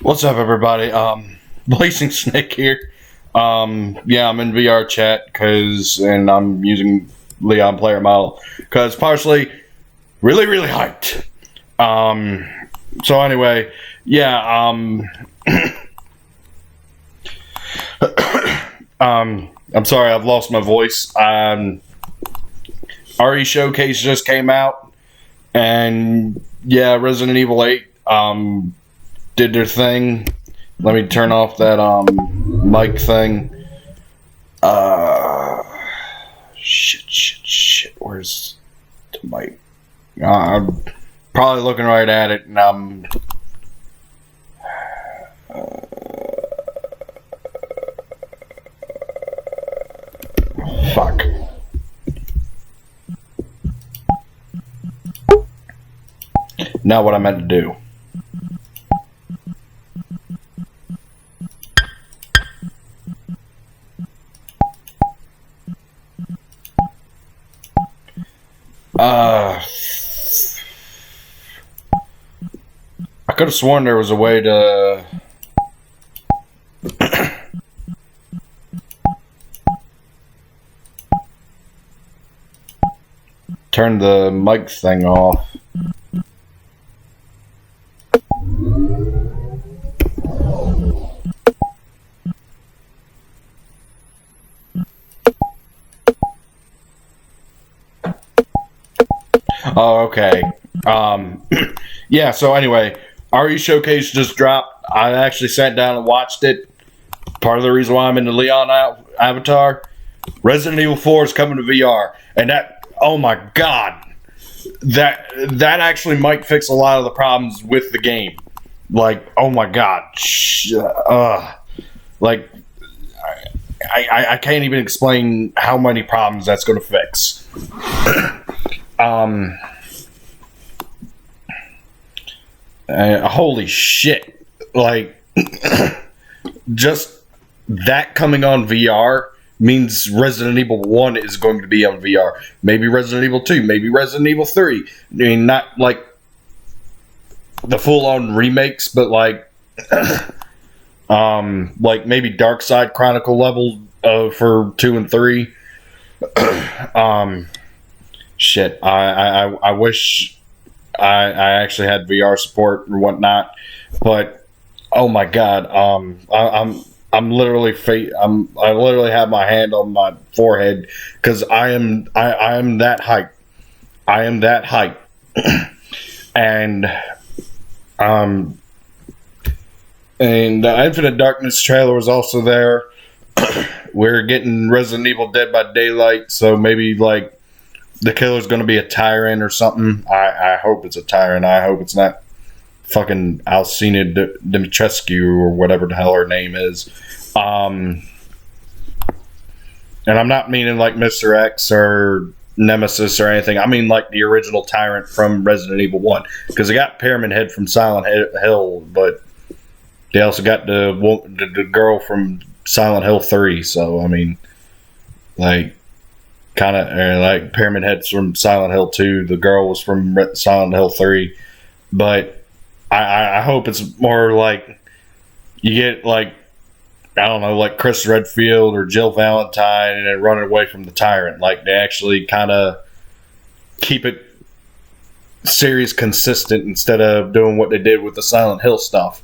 What's up, everybody? Blazing Snake here. Yeah, I'm in VR chat and I'm using Leon player model because partially really hyped. So anyway, yeah. I'm sorry, I've lost my voice. RE Showcase just came out, and yeah, Resident Evil 8. Did their thing. Let me turn off that mic thing. Shit. Where's the mic? I'm probably looking right at it, and I'm. Fuck. Now what I meant to do. I could have sworn there was a way to turn the mic thing off. Oh, okay. Yeah, so anyway, RE Showcase just dropped. I actually sat down and watched it. Part of the reason why I'm in the Leon avatar. Resident Evil 4 is coming to VR. And that, oh my god. That actually might fix a lot of the problems with the game. Like, oh my god. Like, I can't even explain how many problems that's going to fix. Holy shit. Like, just that coming on VR means Resident Evil 1 is going to be on VR. Maybe Resident Evil 2, maybe Resident Evil 3. I mean, not like the full-on remakes, but like maybe Dark Side Chronicle level for 2 and 3. Shit, I wish I actually had VR support or whatnot, but oh my god, I'm literally I literally have my hand on my forehead because I am that hype. I am that hype, and the Infinite Darkness trailer was also there. We're getting Resident Evil Dead by Daylight, so maybe like the killer's going to be a tyrant or something. I hope it's a tyrant. I hope it's not fucking Alcina Dimitrescu or whatever the hell her name is. And I'm not meaning like Mr. X or Nemesis or anything. I mean like the original tyrant from Resident Evil 1. Because they got Pyramid Head from Silent Hill, but they also got the girl from Silent Hill 3. So, I mean, like, kind of like Pyramid Head's from Silent Hill 2. The girl was from Silent Hill 3. But I hope it's more like you get like, I don't know, like Chris Redfield or Jill Valentine and then running away from the tyrant. Like they actually kind of keep it series consistent instead of doing what they did with the Silent Hill stuff.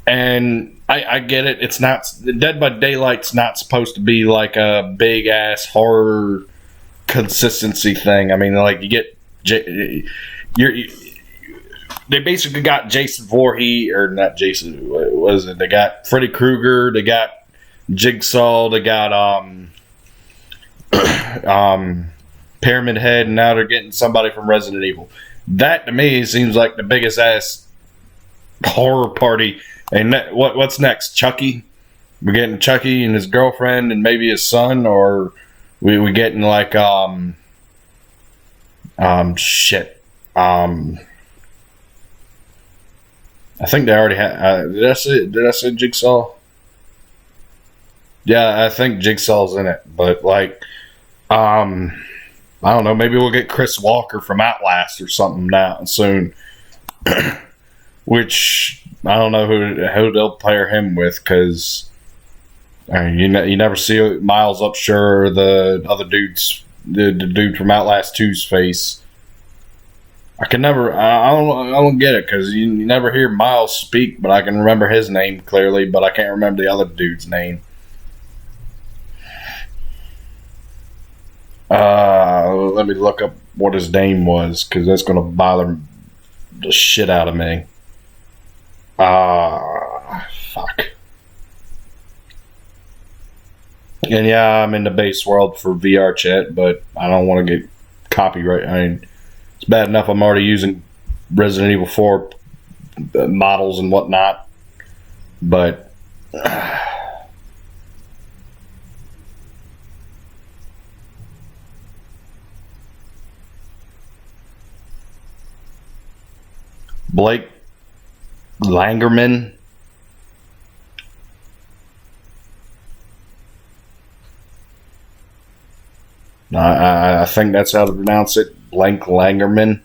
And I get it. It's not Dead by Daylight's not supposed to be like a big ass horror consistency thing. I mean, like you get they basically got Jason Voorhees, or not Jason. What was it? They got Freddy Krueger. They got Jigsaw. They got Pyramid Head, and now they're getting somebody from Resident Evil. That to me seems like the biggest ass horror party. And what's next? Chucky? We're getting Chucky and his girlfriend and maybe his son, or we getting like shit. I think they already had. Did I say Jigsaw? Yeah, I think Jigsaw's in it. But like, I don't know. Maybe we'll get Chris Walker from Outlast or something now soon. Which I don't know who they'll pair him with, because you never see Miles Upshur or the other dudes, the dude from Outlast 2's face. I don't get it, because you never hear Miles speak, but I can remember his name clearly, but I can't remember the other dude's name. Let me look up what his name was, because that's going to bother the shit out of me. Fuck. And yeah, I'm in the base world for VR chat, but I don't want to get copyright. I mean, it's bad enough I'm already using Resident Evil 4 models and whatnot, but Blake Langerman. I think that's how to pronounce it. Blake Langerman.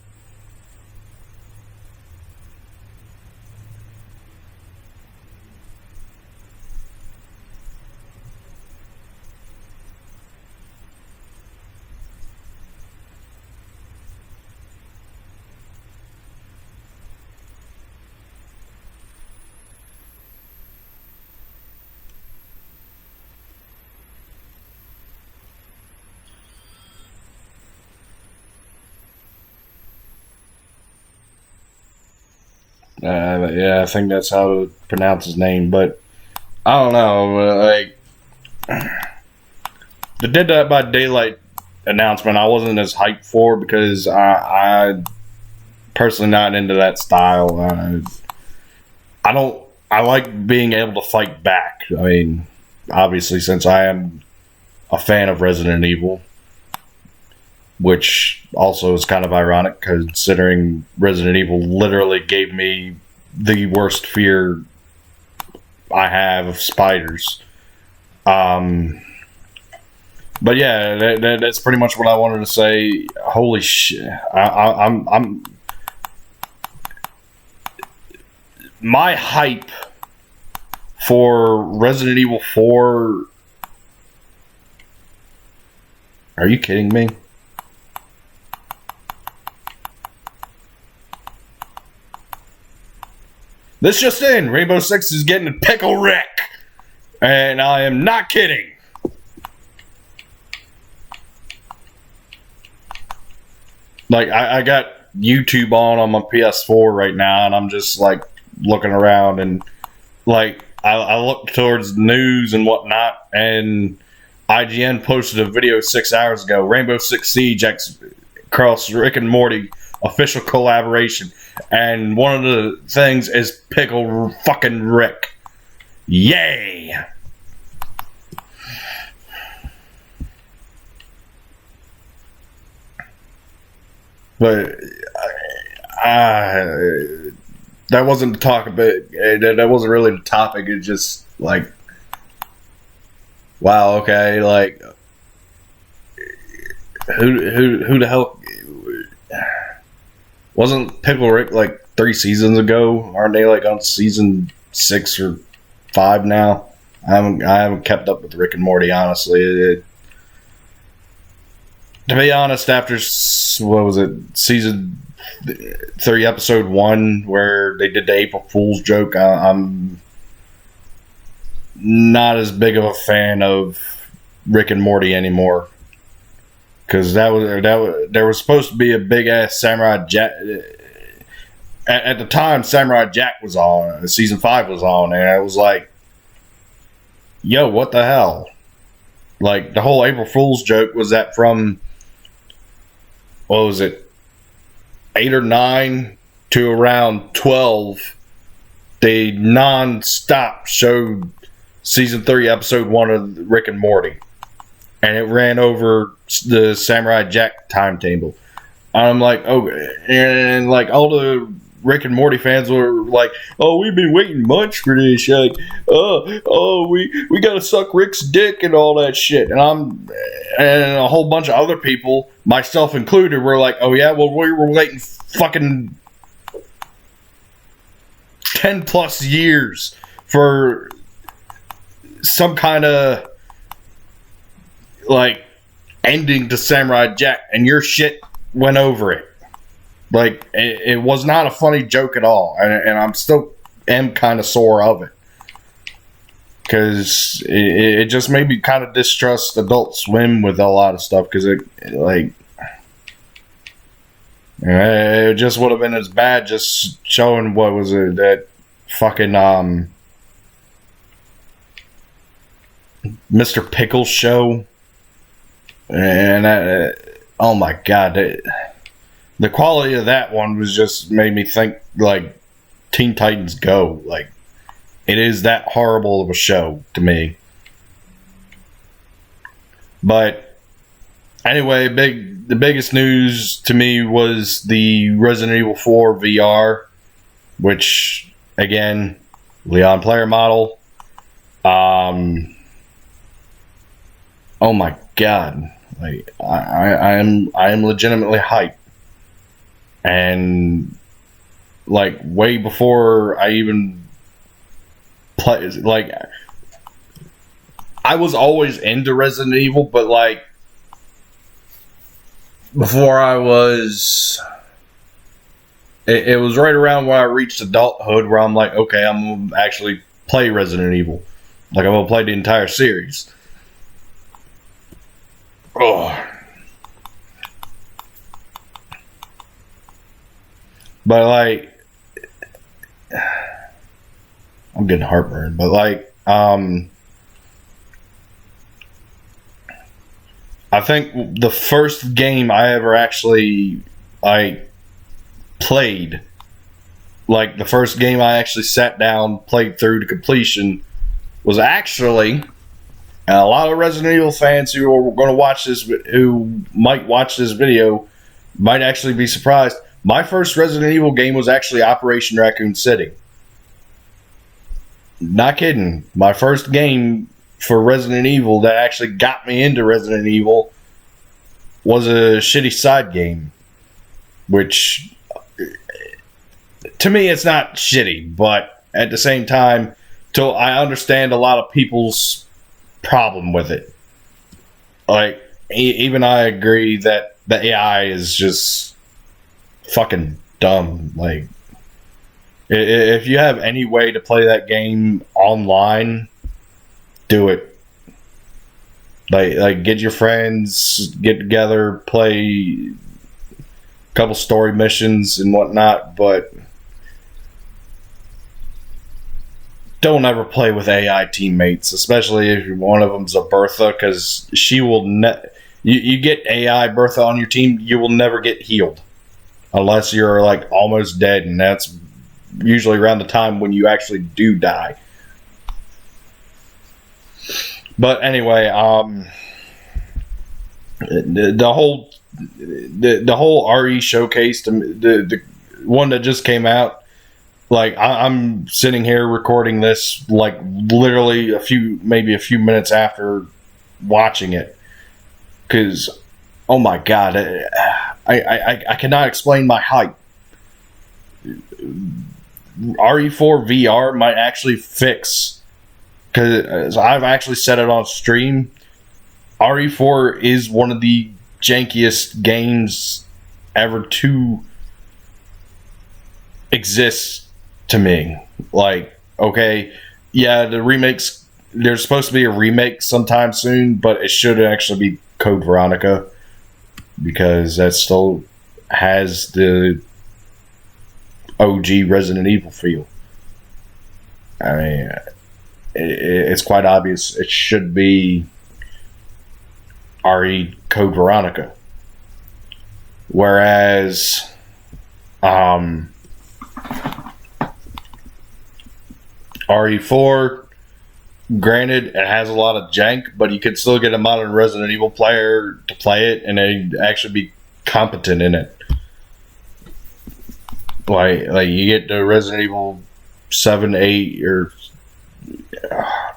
Yeah, I think that's how to pronounce his name, but I don't know. Like, the Dead by Daylight announcement, I wasn't as hyped for, because I personally not into that style. I like being able to fight back. I mean, obviously, since I am a fan of Resident Evil, which also is kind of ironic, considering Resident Evil literally gave me the worst fear I have of spiders. But yeah, that's pretty much what I wanted to say. Holy shit! I'm my hype for Resident Evil 4. Are you kidding me? This just in, Rainbow Six is getting a pickle wreck. And I am not kidding. Like, I got YouTube on my PS4 right now, and I'm just, like, looking around, and, like, I look towards news and whatnot, and IGN posted a video 6 hours ago. Rainbow Six Siege X cross Rick and Morty official collaboration. And one of the things is Pickle fucking Rick. Yay! But that wasn't the talk of it. That wasn't really the topic. It's just like, wow, okay, like, who the hell wasn't Pickle Rick like 3 seasons ago? Aren't they like on season 6 or 5 now? I haven't kept up with Rick and Morty, honestly. To be honest, after what was it, season 3, episode 1, where they did the April Fool's joke, I'm not as big of a fan of Rick and Morty anymore. Because there was supposed to be a big ass Samurai Jack. At the time, Samurai Jack was on. Season 5 was on, and it was like, yo, what the hell? Like, the whole April Fool's joke was that from, what was it, 8 or 9 to around 12, they non-stop showed season 3, episode 1 of Rick and Morty. And it ran over the Samurai Jack timetable. I'm like, oh, and like all the Rick and Morty fans were like, oh, we've been waiting months for this. Like, we gotta suck Rick's dick and all that shit. And a whole bunch of other people, myself included, were like, oh yeah, well, we were waiting fucking 10 plus years for some kind of like ending to Samurai Jack, and your shit went over it. Like, it was not a funny joke at all, and I'm still am kind of sore of it, because it just made me kind of distrust Adult Swim with a lot of stuff, because it just would have been as bad just showing what was it, that fucking Mr. Pickles show, and oh my god, the quality of that one was just made me think like Teen Titans Go. Like, it is that horrible of a show to me. But anyway, the biggest news to me was the Resident Evil 4 VR, which again, Leon player model. Oh my god! Like, I am legitimately hyped, and like way before I even play, like I was always into Resident Evil, but like before I was, it was right around when I reached adulthood where I'm like, okay, I'm gonna actually play Resident Evil. Like, I'm gonna play the entire series. Oh. But like, I'm getting heartburn. But like, I think the first game I ever actually played, like the first game I actually sat down, played through to completion, was actually, and a lot of Resident Evil fans who are going to watch this, who might watch this video, might actually be surprised. My first Resident Evil game was actually Operation Raccoon City. Not kidding. My first game for Resident Evil that actually got me into Resident Evil was a shitty side game. Which, to me, it's not shitty, but at the same time, I understand a lot of people's problem with it. Like, even I agree that the AI is just fucking dumb. Like, if you have any way to play that game online, do it. Like get your friends, get together, play a couple story missions and whatnot, but don't ever play with AI teammates, especially if one of them's a Bertha, because she will you get AI Bertha on your team, you will never get healed unless you're like almost dead, and that's usually around the time when you actually do die. But anyway, the whole RE showcase, the one that just came out. Like, I'm sitting here recording this, like, literally maybe a few minutes after watching it. Because, oh my god, I cannot explain my hype. RE4 VR might actually fix, because I've actually said it on stream, RE4 is one of the jankiest games ever to exist to me. Like, okay, yeah, the remakes, there's supposed to be a remake sometime soon, but it should actually be Code Veronica, because that still has the OG Resident Evil feel. I mean, it's quite obvious it should be RE Code Veronica. Whereas RE4, granted, it has a lot of jank, but you could still get a modern Resident Evil player to play it, and they'd actually be competent in it. Like you get the Resident Evil 7, 8, or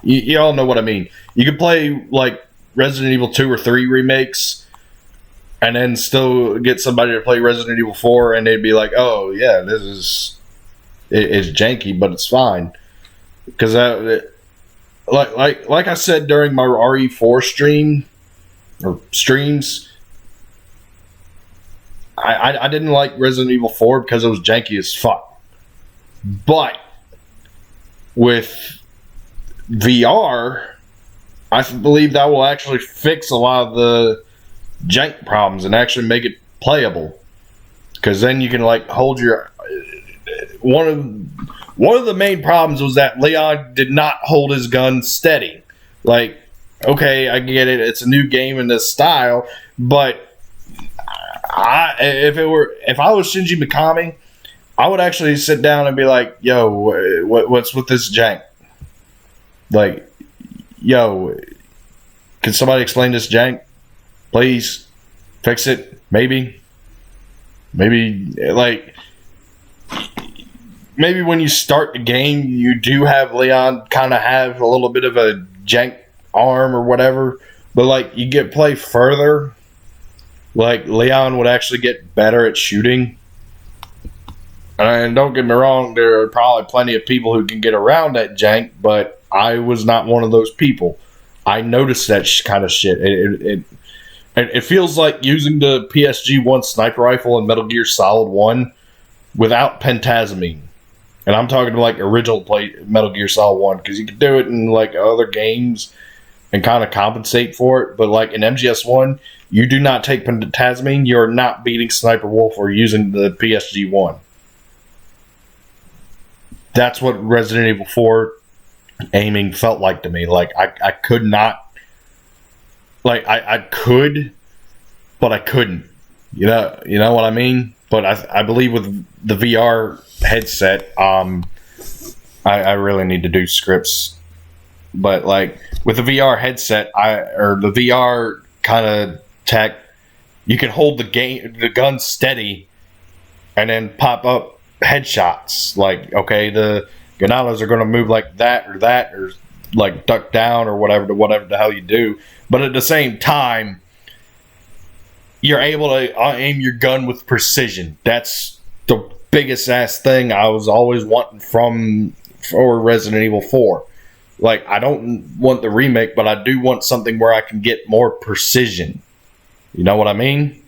you all know what I mean. You could play like Resident Evil 2 or 3 remakes, and then still get somebody to play Resident Evil 4, and they'd be like, "Oh yeah, is janky, but it's fine because like I said during my RE4 streams, I didn't like Resident Evil 4 because it was janky as fuck. But with VR, I believe that will actually fix a lot of the jank problems and actually make it playable. Because then you can like hold your one of the main problems was that Leon did not hold his gun steady. Like, okay, I get it, it's a new game in this style, but if I was Shinji Mikami, I would actually sit down and be like, yo, what's with this jank? Like, yo, can somebody explain this jank? Please fix it. Maybe like maybe when you start the game, you do have Leon kind of have a little bit of a jank arm or whatever, but like you get play further, like Leon would actually get better at shooting. And don't get me wrong, there are probably plenty of people who can get around that jank, but I was not one of those people. I noticed that kind of shit. It feels like using the PSG-1 sniper rifle in Metal Gear Solid 1 without pentazamine. And I'm talking like original Metal Gear Solid 1, because you can do it in like other games and kind of compensate for it. But like in MGS1, you do not take pentazamine, you're not beating Sniper Wolf or using the PSG-1. That's what Resident Evil 4 aiming felt like to me. Like I could not. Like I could, but I couldn't. You know what I mean? But I believe with the VR headset, I really need to do scripts. But like with the VR headset, or the VR kind of tech, you can hold the gun steady, and then pop up headshots. Like, okay, the Ganados are going to move like that, or like duck down, or whatever the hell you do. But at the same time, you're able to aim your gun with precision. That's the biggest ass thing I was always wanting for Resident Evil 4. Like, I don't want the remake, but I do want something where I can get more precision. You know what I mean?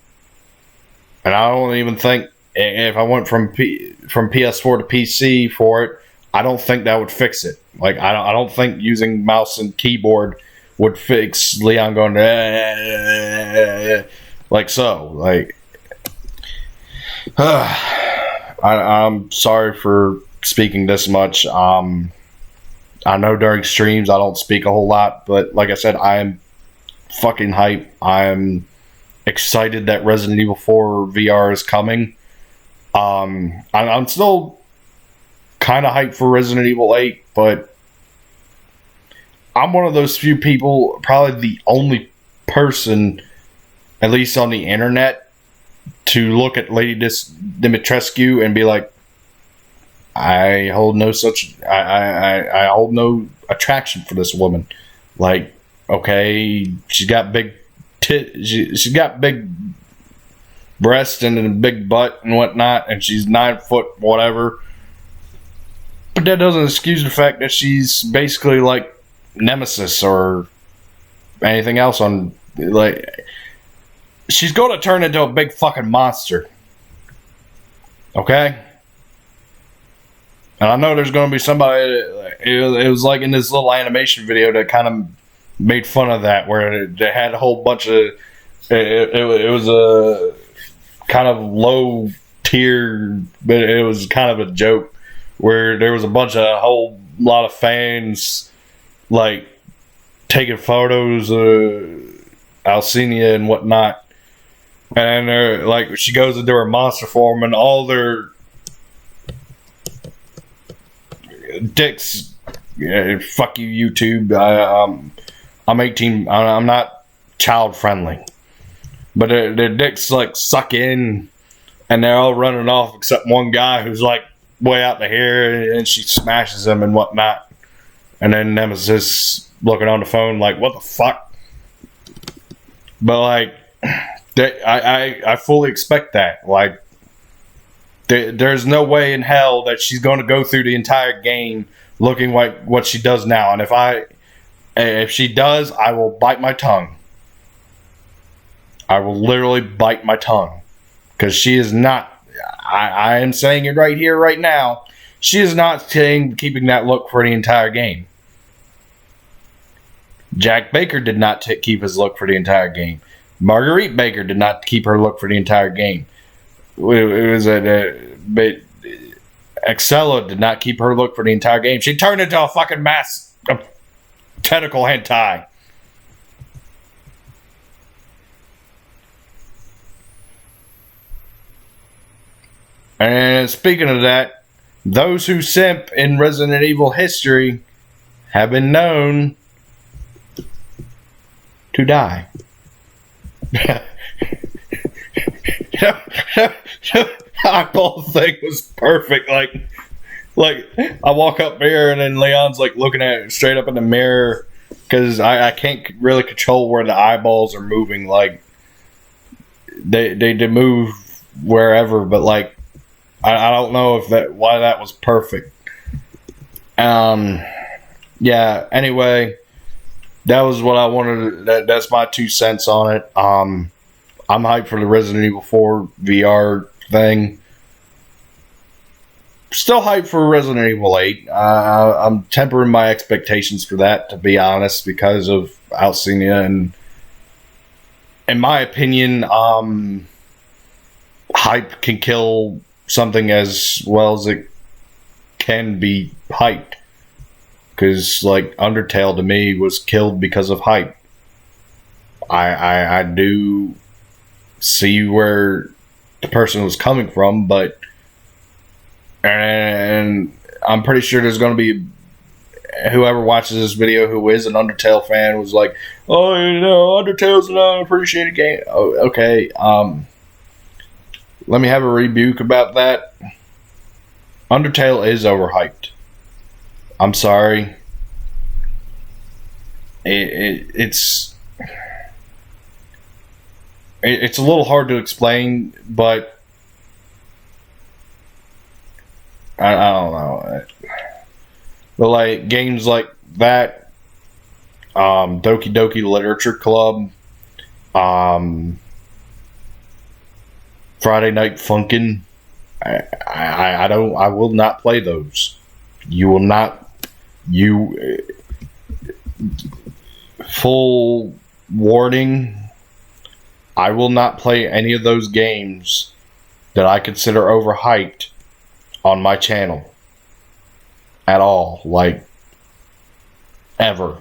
And I don't even think if I went from PS4 to PC for it, I don't think that would fix it. Like, I don't think using mouse and keyboard would fix Leon going like so. Like, I'm sorry for speaking this much. I know during streams I don't speak a whole lot, but like I said, I am fucking hype. I'm excited that Resident Evil 4 VR is coming. I'm still kind of hyped for Resident Evil 8, but I'm one of those few people, probably the only person, at least on the internet, to look at Lady Dimitrescu and be like, I hold no attraction for this woman. Like, okay, she's got big she's got big breasts and a big butt and whatnot, and she's 9 foot whatever. But that doesn't excuse the fact that she's basically like Nemesis or anything else on, like, she's going to turn into a big fucking monster. Okay? And I know there's going to be somebody, it was like in this little animation video that kind of made fun of that, where they had a whole bunch of, it was a kind of low tier, but it was kind of a joke, where there was a whole lot of fans like taking photos of Alcina and whatnot, and they're like, she goes into her monster form and all their dicks, yeah, fuck you YouTube, I'm 18, I'm not child friendly, but their dicks like suck in and they're all running off except one guy who's like way out to here, and she smashes him and whatnot. And then Nemesis looking on the phone like, what the fuck? But like, I fully expect that. Like, there's no way in hell that she's going to go through the entire game looking like what she does now. And if she does, I will bite my tongue. I will literally bite my tongue. Because she is not, I am saying it right here, right now, she is not keeping that look for the entire game. Jack Baker did not keep his look for the entire game. Marguerite Baker did not keep her look for the entire game. But Excella did not keep her look for the entire game. She turned into a fucking mass of tentacle hentai. And speaking of that, those who simp in Resident Evil history have been known to die. Eyeball thing was perfect. Like I walk up here and then Leon's like looking at it straight up in the mirror because I can't really control where the eyeballs are moving. Like they move wherever, but like I don't know why that was perfect. Yeah. Anyway, that was what I wanted. That's my 2 cents on it. I'm hyped for the Resident Evil 4 VR thing. Still hyped for Resident Evil 8. I'm tempering my expectations for that, to be honest, because of Alcina. And in my opinion, hype can kill something as well as it can be hyped. Because, like, Undertale to me was killed because of hype. I do see where the person was coming from, but and I'm pretty sure there's going to be whoever watches this video who is an Undertale fan was like, oh, you know, Undertale's an unappreciated game. Oh, okay. Let me have a rebuke about that. Undertale is overhyped. I'm sorry. It's a little hard to explain, but I don't know. But like games like that, Doki Doki Literature Club, Friday Night Funkin', I will not play those. You will not. Full warning, I will not play any of those games that I consider overhyped on my channel at all, like ever.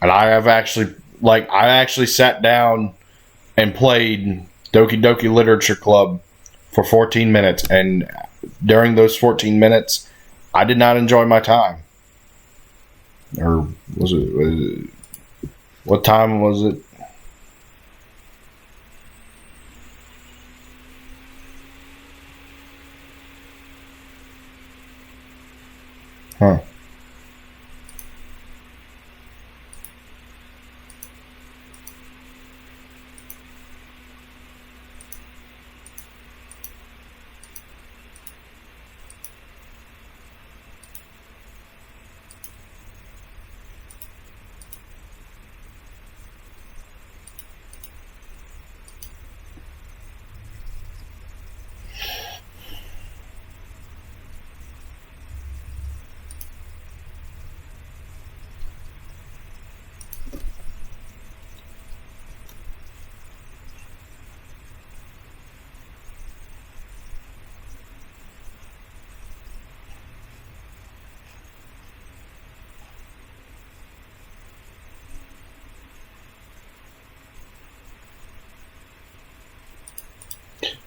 And I actually sat down and played Doki Doki Literature Club for 14 minutes, and during those 14 minutes I did not enjoy my time. Or was it what time was it? Huh.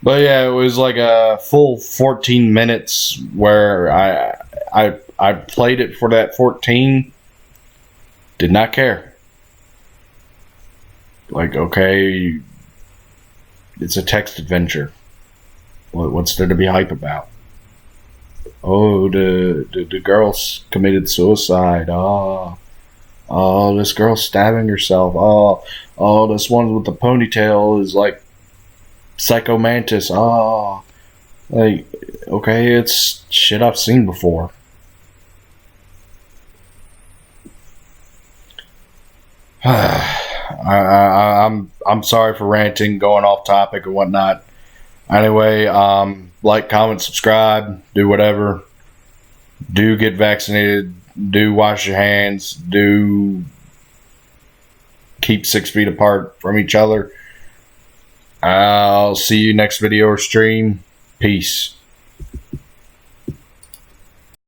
But yeah, it was like a full 14 minutes where I played it for that 14. Did not care. Like, okay, it's a text adventure. What's there to be hype about? Oh, the girl committed suicide. Oh, this girl's stabbing herself. Oh, this one with the ponytail is like Psycho Mantis. Oh, Like, okay, it's shit I've seen before. I'm sorry for ranting, going off topic and whatnot. Anyway, like, comment, subscribe, do whatever. Do get vaccinated. Do wash your hands. Do keep 6 feet apart from each other. I'll see you next video or stream. Peace.